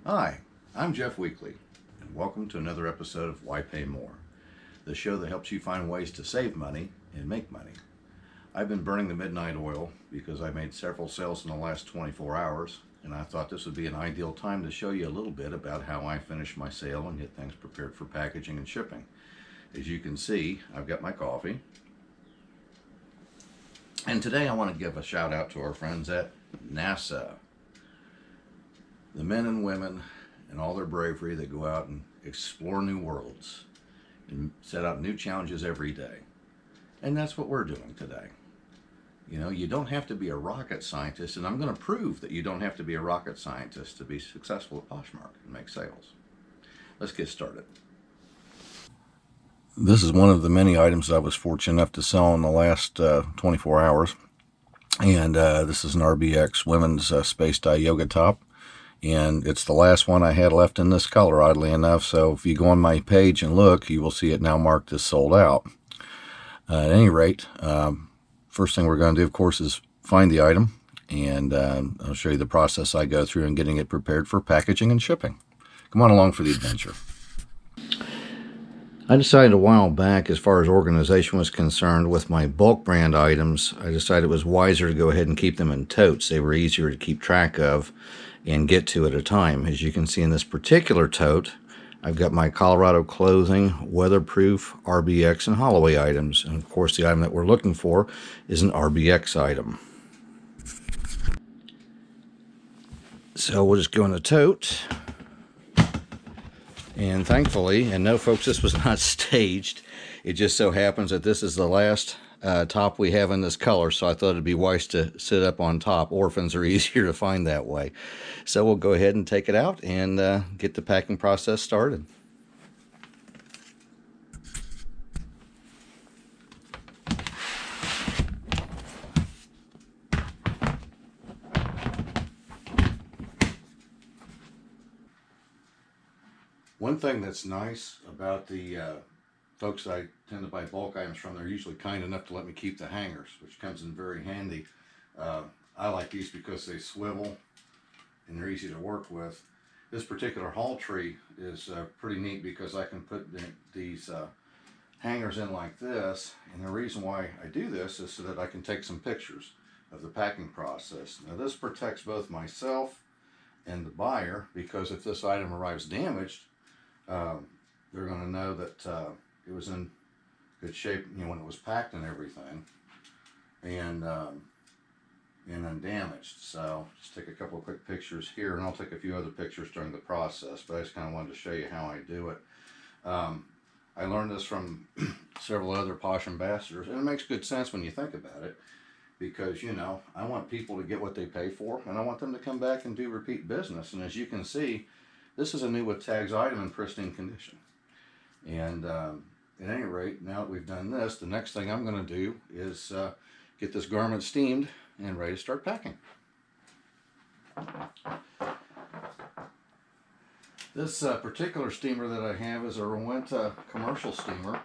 Hi, I'm Jeff Weekley, and welcome to another episode of Why Pay More, the show that helps you find ways to save money and make money. I've been burning the midnight oil because I made several sales in the last 24 hours, and I thought this would be an ideal time to show you a little bit about how I finish my sale and get things prepared for packaging and shipping. As you can see, I've got my coffee. And today I want to give a shout out to our friends at NASA. The men and women and all their bravery that go out and explore new worlds and set out new challenges every day. And that's what we're doing today. You know, you don't have to be a rocket scientist, and I'm going to prove that you don't have to be a rocket scientist to be successful at Poshmark and make sales. Let's get started. This is one of the many items I was fortunate enough to sell in the last 24 hours. And this is an RBX women's space dye yoga top. And it's the last one I had left in this color, oddly enough. So if you go on my page and look, you will see it now marked as sold out. At any rate, first thing we're going to do, of course, is find the item. And I'll show you the process I go through in getting it prepared for packaging and shipping. Come on along for the adventure. I decided a while back, as far as organization was concerned, with my bulk brand items, I decided it was wiser to go ahead and keep them in totes. They were easier to keep track of and get to at a time. As you can see in this particular tote, I've got my Colorado clothing, weatherproof, RBX, and Holloway items. And of course, the item that we're looking for is an RBX item. So we'll just go in the tote. And thankfully, and no folks, this was not staged. It just so happens that this is the last top we have in this color, so I thought it'd be wise to sit up on top. Orphans are easier to find that way. So we'll go ahead and take it out and get the packing process started. One thing that's nice about the folks that I tend to buy bulk items from, they're usually kind enough to let me keep the hangers, which comes in very handy. I like these because they swivel and they're easy to work with. This particular haul tree is pretty neat because I can put these hangers in like this, and the reason why I do this is so that I can take some pictures of the packing process. Now this protects both myself and the buyer, because if this item arrives damaged, they're going to know that it was in good shape, you know, when it was packed and everything, and undamaged. So just take a couple of quick pictures here, and I'll take a few other pictures during the process, but I just kind of wanted to show you how I do it. I learned this from several other Posh ambassadors, and it makes good sense when you think about it, because, you know, I want people to get what they pay for, and I want them to come back and do repeat business. And as you can see, this is a new with tags item in pristine condition. And at any rate, now that we've done this, the next thing I'm going to do is get this garment steamed and ready to start packing. This particular steamer that I have is a Rowenta commercial steamer.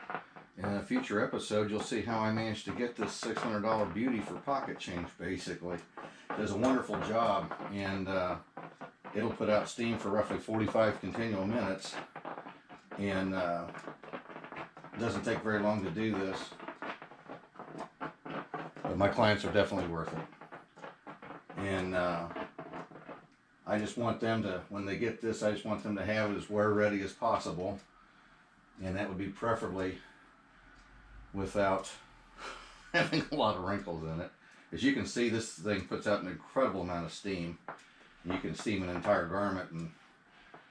In a future episode, you'll see how I managed to get this $600 beauty for pocket change, basically. It does a wonderful job, and it'll put out steam for roughly 45 continual minutes, and it doesn't take very long to do this, but my clients are definitely worth it. And I just want them to, when they get this, I just want them to have it as wear ready as possible, and that would be preferably without having a lot of wrinkles in it. As you can see, this thing puts out an incredible amount of steam. You can steam an entire garment in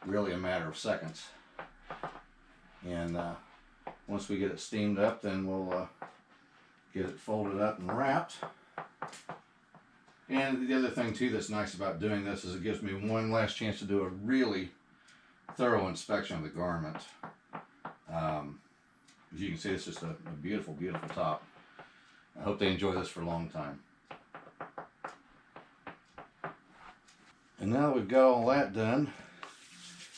really a matter of seconds. And once we get it steamed up, then we'll get it folded up and wrapped. And the other thing too that's nice about doing this is it gives me one last chance to do a really thorough inspection of the garment. As you can see, it's just a beautiful, beautiful top. I hope they enjoy this for a long time. And now that we've got all that done,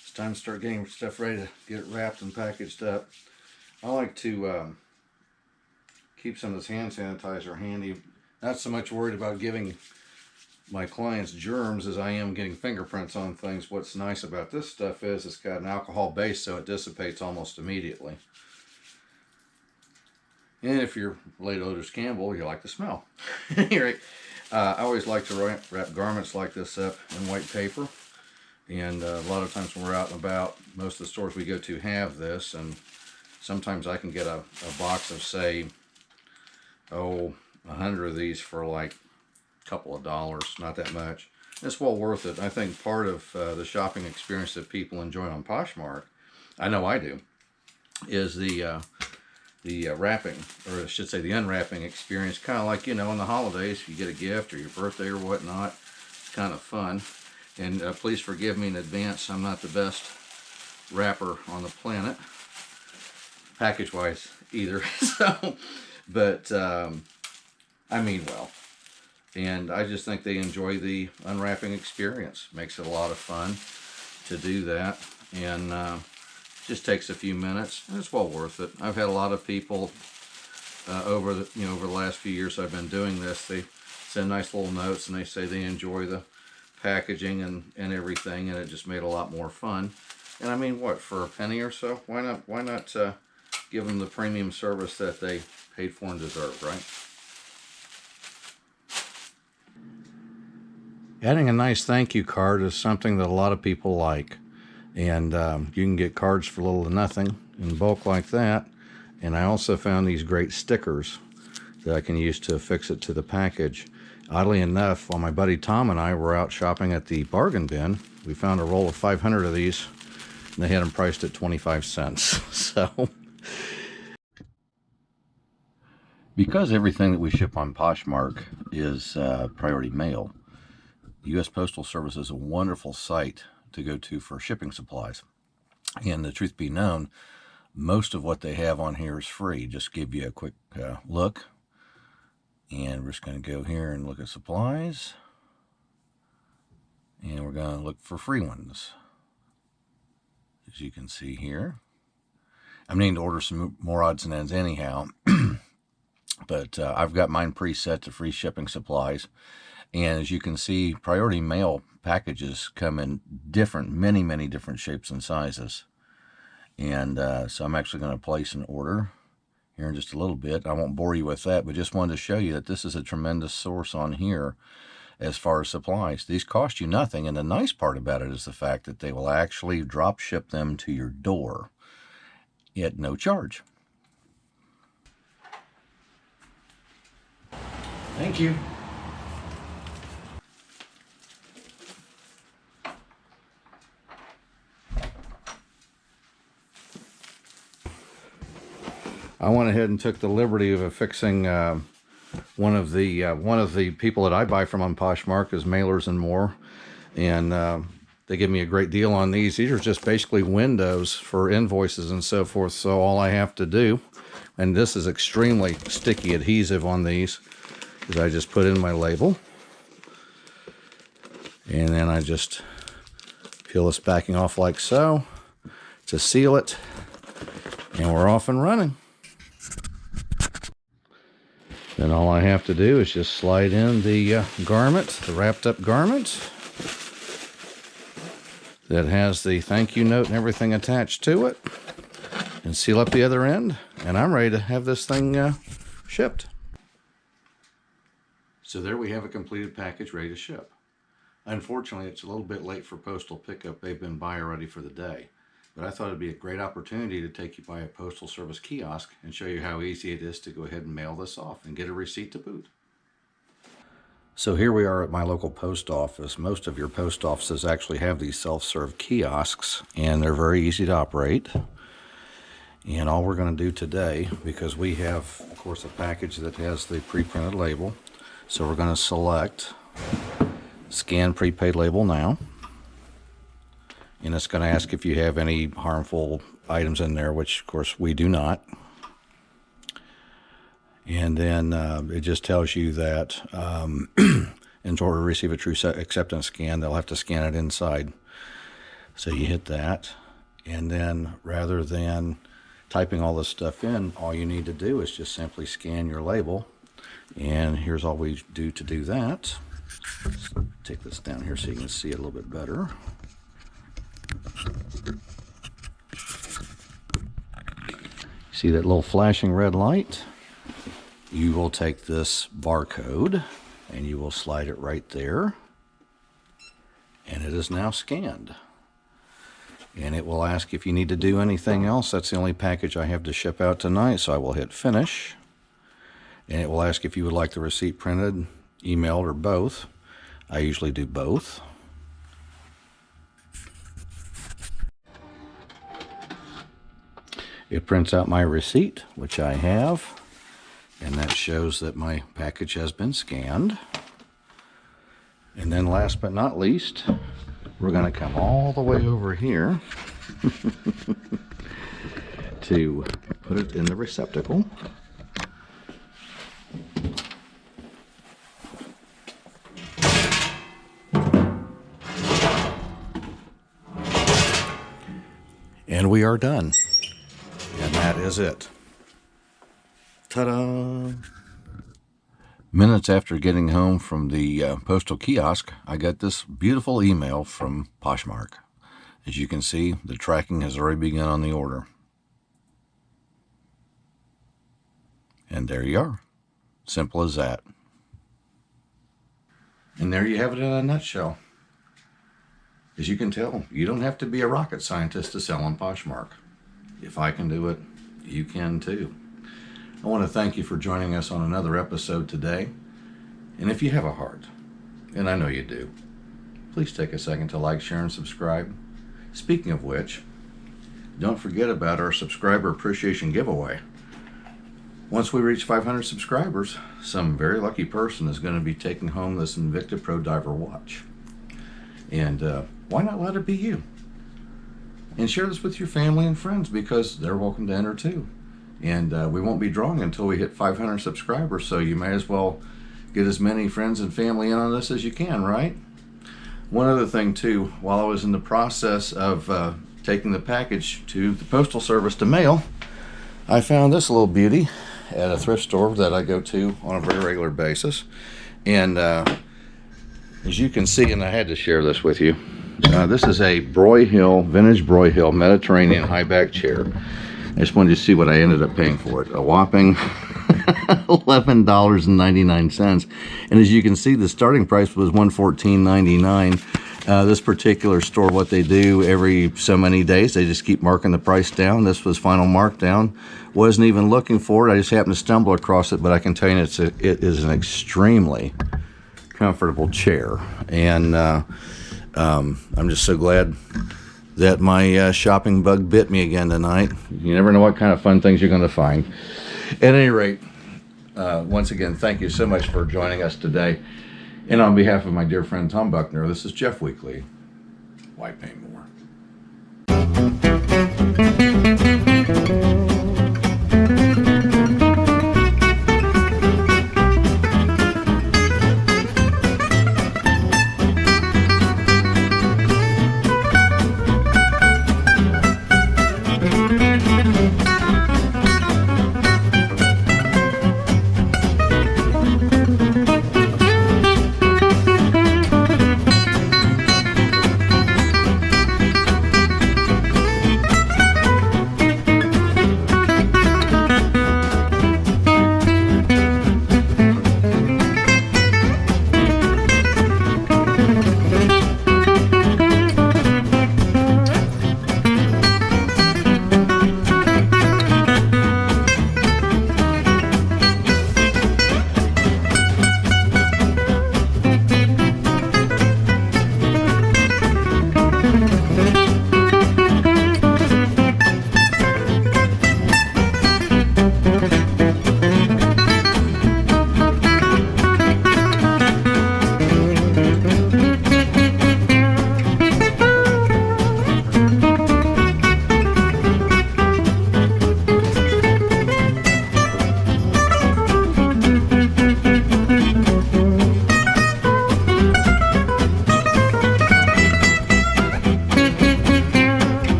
it's time to start getting stuff ready to get it wrapped and packaged up. I like to keep some of this hand sanitizer handy. Not so much worried about giving my clients' germs as I am getting fingerprints on things. What's nice about this stuff is it's got an alcohol base, so it dissipates almost immediately. And if you're late odors Campbell, you like the smell. Right. I always like to wrap garments like this up in white paper. And a lot of times when we're out and about, most of the stores we go to have this. And sometimes I can get a box of, say, 100 of these for like a couple of dollars, not that much. It's well worth it. I think part of the shopping experience that people enjoy on Poshmark, I know I do, is the wrapping, or I should say the unwrapping experience. Kind of like, you know, in the holidays, you get a gift or your birthday or whatnot. It's kind of fun. And please forgive me in advance, I'm not the best wrapper on the planet, package-wise either. So, but I mean well. And I just think they enjoy the unwrapping experience. Makes it a lot of fun to do that. And just takes a few minutes, and it's well worth it. I've had a lot of people over the last few years I've been doing this. They send nice little notes, and they say they enjoy the packaging and everything, and it just made it a lot more fun. And I mean, what, for a penny or so? Why not give them the premium service that they paid for and deserve, right? Adding a nice thank you card is something that a lot of people like. And you can get cards for little to nothing in bulk like that. And I also found these great stickers that I can use to affix it to the package. Oddly enough, while my buddy Tom and I were out shopping at the bargain bin, we found a roll of 500 of these, and they had them priced at 25 cents. So, because everything that we ship on Poshmark is priority mail, the U.S. Postal Service is a wonderful site to go to for shipping supplies. And the truth be known, most of what they have on here is free. Just give you a quick look. And we're just going to go here and look at supplies. And we're going to look for free ones. As you can see here. I'm needing to order some more odds and ends anyhow. But I've got mine preset to free shipping supplies. And as you can see, priority mail packages come in many different shapes and sizes. And so I'm actually going to place an order here in just a little bit. I won't bore you with that, but just wanted to show you that this is a tremendous source on here as far as supplies. These cost you nothing, and the nice part about it is the fact that they will actually drop ship them to your door at no charge. Thank you. I went ahead and took the liberty of affixing one of the people that I buy from on Poshmark is Mailers and More, and they give me a great deal on these. These are just basically windows for invoices and so forth. So all I have to do, and this is extremely sticky adhesive on these, is I just put in my label, and then I just peel this backing off like so to seal it, and we're off and running. Then all I have to do is just slide in the garment, the wrapped up garment that has the thank you note and everything attached to it, and seal up the other end, and I'm ready to have this thing shipped. So there we have a completed package ready to ship. Unfortunately, it's a little bit late for postal pickup. They've been by already for the day. But I thought it'd be a great opportunity to take you by a postal service kiosk and show you how easy it is to go ahead and mail this off and get a receipt to boot. So here we are at my local post office. Most of your post offices actually have these self-serve kiosks, and they're very easy to operate. And all we're going to do today, because we have, of course, a package that has the pre-printed label, so we're going to select Scan Prepaid Label Now. And it's going to ask if you have any harmful items in there, which, of course, we do not. And then it just tells you that in order to receive a true acceptance scan, they'll have to scan it inside. So you hit that. And then rather than typing all this stuff in, all you need to do is just simply scan your label. And here's all we do to do that. Let's take this down here so you can see it a little bit better. See that little flashing red light? You will take this barcode and you will slide it right there, and it is now scanned. And it will ask if you need to do anything else. That's the only package I have to ship out tonight, so I will hit finish. And it will ask if you would like the receipt printed, emailed, or both. I usually do both. It prints out my receipt, which I have, and that shows that my package has been scanned. And then last but not least, we're going to come all the way over here to put it in the receptacle. And we are done. And that is it. Ta-da! Minutes after getting home from the postal kiosk, I got this beautiful email from Poshmark. As you can see, the tracking has already begun on the order. And there you are. Simple as that. And there you have it in a nutshell. As you can tell, you don't have to be a rocket scientist to sell on Poshmark. If I can do it, you can too. I want to thank you for joining us on another episode today. And if you have a heart, and I know you do, please take a second to like, share, and subscribe. Speaking of which, don't forget about our subscriber appreciation giveaway. Once we reach 500 subscribers, some very lucky person is going to be taking home this Invicta Pro Diver watch. And why not let it be you? And share this with your family and friends, because they're welcome to enter too. And we won't be drawing until we hit 500 subscribers, so you may as well get as many friends and family in on this as you can, right? One other thing too, while I was in the process of taking the package to the postal service to mail, I found this little beauty at a thrift store that I go to on a very regular basis. And as you can see, and I had to share this with you, this is a Broyhill, vintage Broyhill Mediterranean high back chair. I just wanted to see what I ended up paying for it. A whopping $11.99. And as you can see, the starting price was $114.99. This particular store, what they do every so many days, they just keep marking the price down. This was final markdown. Wasn't even looking for it. I just happened to stumble across it, but I can tell you it is an extremely comfortable chair. And I'm just so glad that my shopping bug bit me again tonight. You never know what kind of fun things you're going to find. At any rate, once again, thank you so much for joining us today. And on behalf of my dear friend Tom Buckner, this is Jeff Weekley. Why pay more?